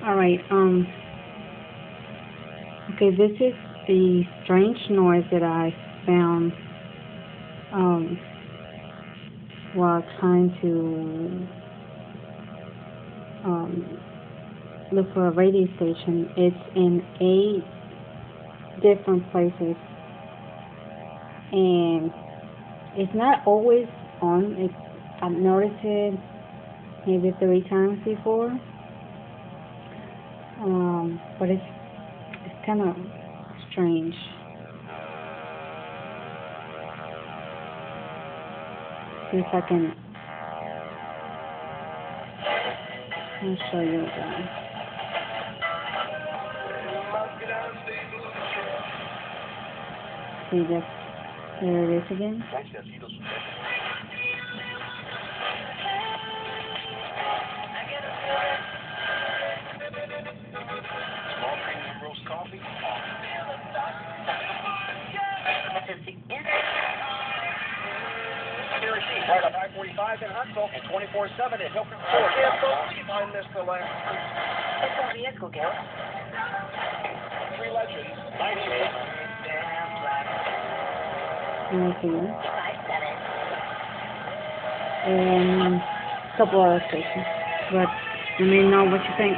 Alright, okay, this is the strange noise that I found, while trying to, look for a radio station. It's in 8 different places, and it's not always on. I've noticed it maybe 3 times before. But it's kind of strange. See if I can. I'll show you again. See this? There it is again. Coffee. Right on I-45 in Huntsville and 24/7 at Hilton Ford. I missed the last. It's a vehicle, Gil. 3 Legends, 98. Right here. 57. And a couple other stations. But let me know what you think.